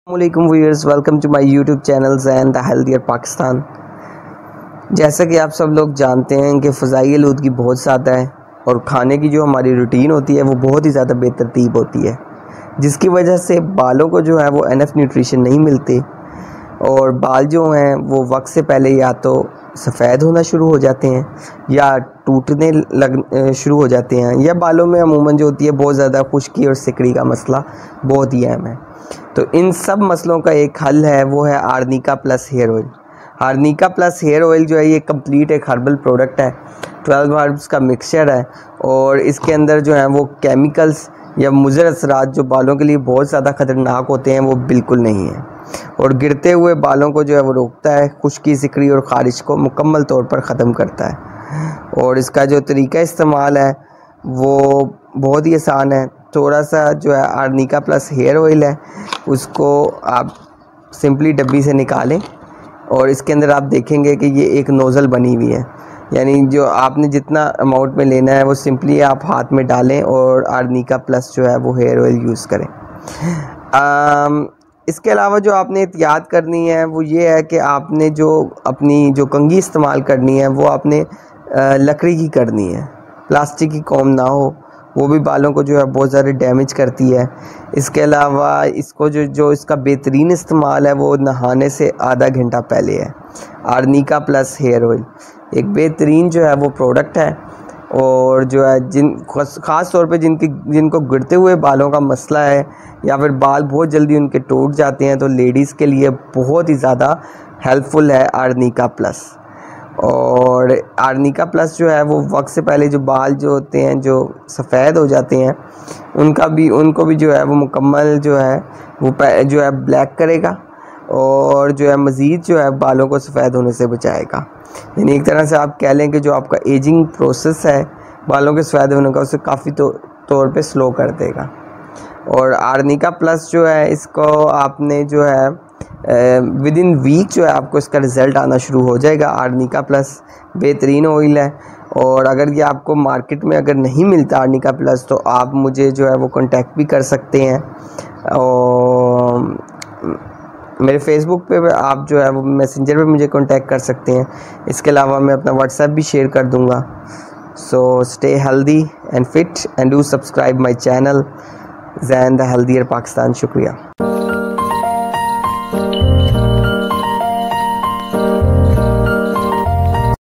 अस्सलामुअलैकुम viewers, welcome to my YouTube channel and the healthier Pakistan. जैसा कि आप सब लोग जानते हैं कि फ़ज़ाई आलूदगी बहुत ज़्यादा है और खाने की जो हमारी रूटीन होती है वो बहुत ही ज़्यादा बेतरतीब होती है, जिसकी वजह से बालों को जो है वो एनफ न्यूट्रिशन नहीं मिलते और बाल जो हैं वो वक्त से पहले या तो सफ़ेद होना शुरू हो जाते हैं या टूटने लग शुरू हो जाते हैं, या बालों में अमूमन जो होती है बहुत ज़्यादा खुश्की और सिकड़ी का मसला बहुत ही अहम है। तो इन सब मसलों का एक हल है, वो है Arnica plus hair oil. Arnica plus hair oil जो है ये कंप्लीट एक हर्बल प्रोडक्ट है, 12 हर्ब्स का मिक्सचर है और इसके अंदर जो है वो केमिकल्स या मुज़र असरात जो बालों के लिए बहुत ज़्यादा ख़तरनाक होते हैं वो बिल्कुल नहीं है और गिरते हुए बालों को जो है वो रोकता है, खुश्की, सिकड़ी और ख़ारिश को मुकम्मल तौर पर ख़त्म करता है। और इसका जो तरीका इस्तेमाल है वो बहुत ही आसान है। थोड़ा सा जो है आर्निका प्लस हेयर ऑयल है उसको आप सिंपली डब्बी से निकालें और इसके अंदर आप देखेंगे कि ये एक नोज़ल बनी हुई है, यानी जो आपने जितना अमाउंट में लेना है वो सिंपली आप हाथ में डालें और आर्निका प्लस जो है वो हेयर ऑयल यूज़ करें। इसके अलावा जो आपने एहतियात करनी है वो ये है कि आपने जो अपनी जो कंघी इस्तेमाल करनी है वो आपने लकड़ी की करनी है, प्लास्टिक की कॉम ना हो, वो भी बालों को जो है बहुत ज़्यादा डैमेज करती है। इसके अलावा इसको जो इसका बेहतरीन इस्तेमाल है वो नहाने से आधा घंटा पहले है। आर्निका प्लस हेयर ऑयल एक बेहतरीन जो है वो प्रोडक्ट है और जो है ख़ास तौर पे जिनको गिरते हुए बालों का मसला है या फिर बाल बहुत जल्दी उनके टूट जाते हैं तो लेडीज़ के लिए बहुत ही ज़्यादा हेल्पफुल है आर्निका प्लस। और आर्निका प्लस जो है वो वक्त से पहले जो बाल जो होते हैं जो सफ़ेद हो जाते हैं उनको भी जो है वो मुकम्मल जो है वो जो है ब्लैक करेगा और जो है मज़ीद जो है बालों को सफ़ेद होने से बचाएगा। यानी एक तरह से आप कह लें कि जो आपका एजिंग प्रोसेस है बालों के सफ़ेद होने का उसे काफ़ी तौर पे स्लो कर देगा। और आर्निका प्लस जो है इसको आपने जो है विद इन वीक जो है आपको इसका रिज़ल्ट आना शुरू हो जाएगा। आर्निका प्लस बेहतरीन ऑयल है और अगर ये आपको मार्केट में अगर नहीं मिलता आर्निका प्लस तो आप मुझे जो है वो कांटेक्ट भी कर सकते हैं और मेरे फेसबुक पे आप जो है वो मैसेंजर पे मुझे कांटेक्ट कर सकते हैं। इसके अलावा मैं अपना व्हाट्सएप भी शेयर कर दूँगा। So stay healthy and fit and do subscribe my channel Zain the healthier Pakistan. शुक्रिया।